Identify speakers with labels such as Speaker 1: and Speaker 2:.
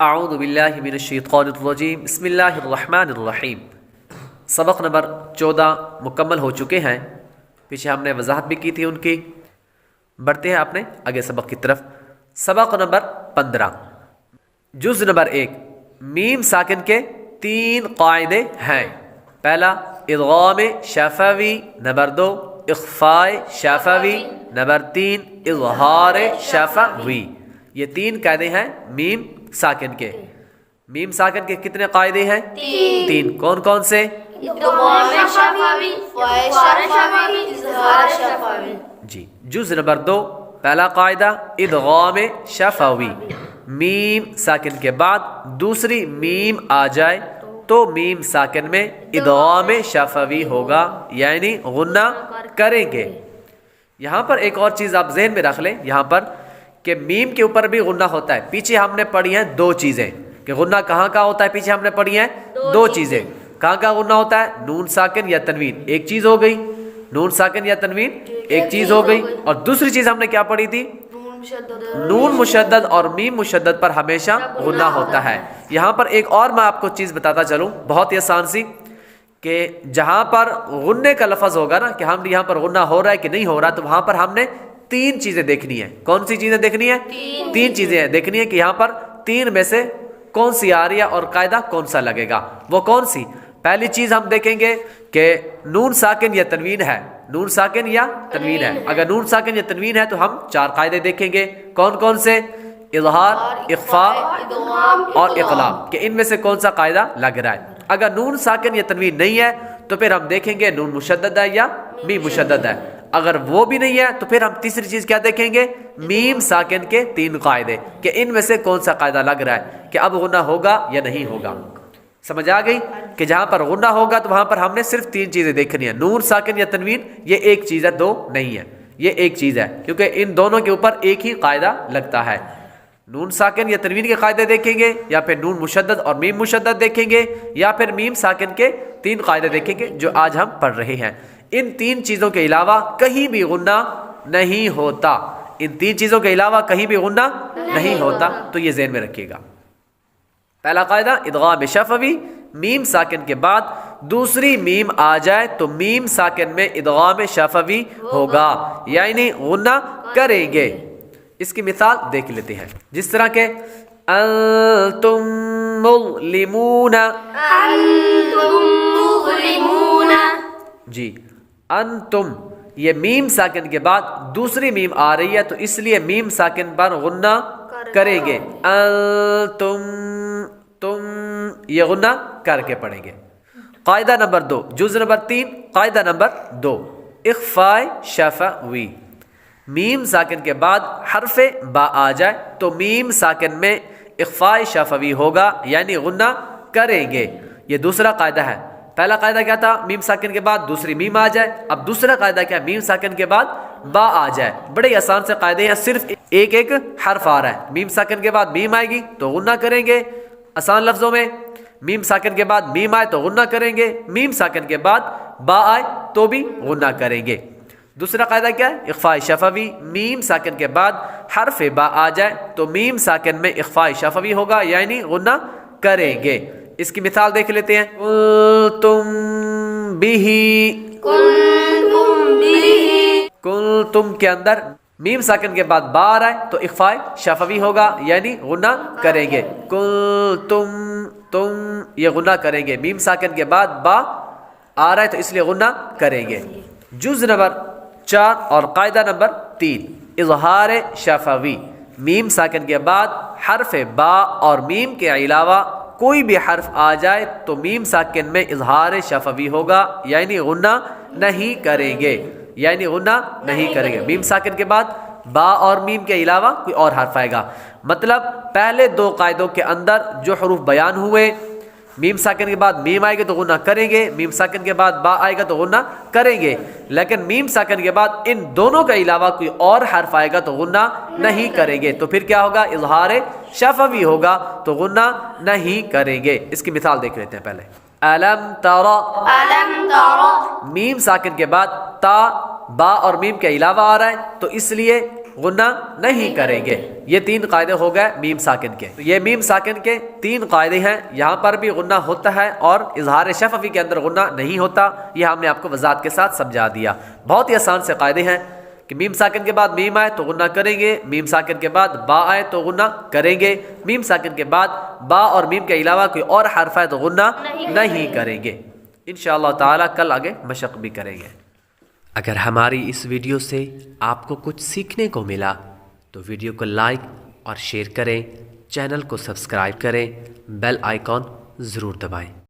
Speaker 1: اعوذ باللہ من الشیطان الرجیم بسم اللہ الرحمن الرحیم۔ سبق نمبر 14 مکمل ہو چکے ہیں، پیچھے ہم نے وضاحت بھی کی تھی ان کی۔ بڑھتے ہیں اپنے آگے سبق کی طرف۔ سبق نمبر 15 جز نمبر 1 میم ساکن کے 3 قاعدے ہیں۔ پہلا ادغام شفوی، نمبر 2 اخفاء شفوی، نمبر 3 اظہار شفوی۔ یہ 3 قاعدے ہیں میم ساکن کے۔ میم ساکن کے کتنے قاعدے ہیں؟ 3۔ کون کون سے؟
Speaker 2: ادغام شفوی، اخفاء شفوی، اظہار شفوی۔
Speaker 1: جی، جز نمبر 2 پہلا قاعدہ ادغام شفوی، میم ساکن کے بعد دوسری میم آ جائے تو میم ساکن میں ادغام شفوی ہوگا، یعنی غنہ کریں گے۔ یہاں پر ایک اور چیز آپ ذہن میں رکھ لیں، یہاں پر کہ میم کے اوپر بھی غنہ ہوتا ہے۔ پیچھے ہم نے پڑھی ہیں 2 چیزیں کہ غنہ کہاں کا ہوتا ہے، پیچھے ہم نے پڑھی ہیں 2 چیزیں۔ کہاں کا غنہ ہوتا ہے؟ نون ساکن یا تنوین، ایک چیز ہو گئی، نون ساکن یا تنوین ایک چیز ہو گئی، اور دوسری چیز ہم نے کیا پڑھی تھی؟ نون مشدد اور میم مشدد پر ہمیشہ غنہ ہوتا ہے۔ یہاں پر ایک اور میں آپ کو چیز بتاتا چلوں، بہت ہی آسان سی، کہ جہاں پر غنے کا لفظ ہوگا نا کہ ہم یہاں پر غنہ ہو رہا ہے کہ نہیں ہو رہا، تو وہاں پر ہم نے 3 چیزیں دیکھنی ہیں۔ کون سی چیزیں دیکھنی ہیں؟ 3 چیزیں دیکھنی ہیں کہ یہاں پر 3 میں سے کون سی آ رہی ہے اور قاعدہ کون سا لگے گا۔ وہ کون سی؟ پہلی چیز ہم دیکھیں گے کہ نون ساکن یا تنوین ہے، نون ساکن یا تنوین ہے۔ اگر نون ساکن یا تنوین ہے تو ہم 4 قاعدے دیکھیں گے۔ کون کون سے؟ اظہار، اخفاء اور اقلاب، کہ ان میں سے کون سا قاعدہ لگ رہا ہے۔ اگر نون ساکن یا تنوین نہیں ہے تو پھر ہم دیکھیں گے نون مشدد ہے یا میم مشدد ہے۔ اگر وہ بھی نہیں ہے تو پھر ہم تیسری چیز کیا دیکھیں گے؟ میم ساکن کے 3 قاعدے، کہ ان میں سے کون سا قاعدہ لگ رہا ہے کہ اب غنہ ہوگا یا نہیں ہوگا۔ سمجھ آ گئی کہ جہاں پر غنہ ہوگا تو وہاں پر ہم نے صرف 3 چیزیں دیکھنی ہیں۔ نون ساکن یا تنوین یہ ایک چیز ہے، 2 نہیں ہے، یہ ایک چیز ہے، کیونکہ ان دونوں کے اوپر ایک ہی قاعدہ لگتا ہے۔ نون ساکن یا تنوین کے قاعدے دیکھیں گے، یا پھر نون مشدد اور میم مشدد دیکھیں گے، یا پھر میم ساکن کے 3 قاعدے دیکھیں گے جو آج ہم پڑھ رہے ہیں۔ ان 3 چیزوں کے علاوہ کہیں بھی غنہ نہیں ہوتا، ان 3 چیزوں کے علاوہ کہیں بھی غنہ نہیں ہوتا، تو یہ ذہن میں رکھیے گا۔ پہلا قاعدہ ادغام شفوی، میم ساکن کے بعد دوسری میم آ جائے تو میم ساکن میں ادغام شفوی ہوگا، یعنی غنہ کریں گے۔ اس کی مثال دیکھ لیتے ہیں، جس طرح کہ انتم مظلمون،
Speaker 2: انتم مظلمون۔
Speaker 1: جی، انتم یہ میم ساکن کے بعد دوسری میم آ رہی ہے تو اس لیے میم ساکن پر غنہ کریں گے۔ انتم، تم، یہ غنہ کر کے پڑھیں گے۔ قاعدہ نمبر 2 جز نمبر 3 قاعدہ نمبر 2 اخفاء شفوی، میم ساکن کے بعد حرف با آ جائے تو میم ساکن میں اخفاء شفوی ہوگا، یعنی غنہ کریں گے۔ یہ دوسرا قاعدہ ہے۔ پہلا قاعدہ کیا تھا؟ میم ساکن کے بعد دوسری میم آ جائے۔ اب دوسرا قاعدہ کیا؟ میم ساکن کے بعد با آ جائے۔ بڑے آسان سے قاعدے ہیں، صرف ایک ایک حرف آ رہا ہے۔ میم ساکن کے بعد میم آئے گی تو غنہ کریں گے، آسان لفظوں میں میم ساکن کے بعد میم آئے تو غنہ کریں گے، میم ساکن کے بعد با آئے تو بھی غنہ کریں گے۔ دوسرا قاعدہ کیا ہے؟ اخفاء شفوی، میم ساکن کے بعد حرف با آ جائے تو میم ساکن میں اخفاء شفوی ہوگا، یعنی غنہ کریں گے۔ اس کی مثال دیکھ لیتے ہیں۔ کنتم بہ،
Speaker 2: کنتم بہ،
Speaker 1: کنتم کے اندر میم ساکن کے بعد با آ رہا ہے تو اخفاء شفوی ہوگا، یعنی غنہ کریں گے۔ کنتم، تم، یہ غنہ کریں گے، میم ساکن کے بعد با آ رہا ہے تو اس لیے غنہ کریں گے۔ جز نمبر 4 اور قاعدہ نمبر 3 اظہار شفوی، میم ساکن کے بعد حرف با اور میم کے علاوہ کوئی بھی حرف آ جائے تو میم ساکن میں اظہار شفوی ہوگا، یعنی غنہ نہیں کریں گے، یعنی غنہ نہیں کریں گے۔ میم ساکن کے بعد با اور میم کے علاوہ کوئی اور حرف آئے گا، مطلب پہلے 2 قاعدوں کے اندر جو حروف بیان ہوئے، میم ساکن کے بعد میم آئے گا تو غنہ کریں گے، میم ساکن کے بعد با آئے گا تو غنہ کریں گے، لیکن میم ساکن کے بعد ان دونوں کے علاوہ کوئی اور حرف آئے گا تو غنہ نہیں کریں گے، تو پھر کیا ہوگا؟ اظہار شفوی ہوگا، تو غنہ نہیں کریں گے۔ اس کی مثال دیکھ لیتے ہیں پہلے۔ الم تر،
Speaker 2: الم تر،
Speaker 1: میم ساکن کے بعد تا با اور میم کے علاوہ آ رہا ہے تو اس لیے غنہ نہیں کریں گے۔ یہ 3 قاعدے ہو گئے میم ساکن کے۔ یہ میم ساکن کے 3 قاعدے ہیں، یہاں پر بھی غنہ ہوتا ہے اور اظہار شفوی کے اندر غنہ نہیں ہوتا، یہ ہم نے آپ کو وضاحت کے ساتھ سمجھا دیا۔ بہت ہی آسان سے قاعدے ہیں کہ میم ساکن کے بعد میم آئے تو غنہ کریں گے، میم ساکن کے بعد با آئے تو غنہ کریں گے، میم ساکن کے بعد با اور میم کے علاوہ کوئی اور حرف آئے تو غنہ نہیں کریں گے۔ انشاءاللہ تعالی کل آگے مشق بھی کریں گے۔ اگر ہماری اس ویڈیو سے آپ کو کچھ سیکھنے کو ملا تو ویڈیو کو لائک اور شیئر کریں، چینل کو سبسکرائب کریں، بیل آئیکن ضرور دبائیں۔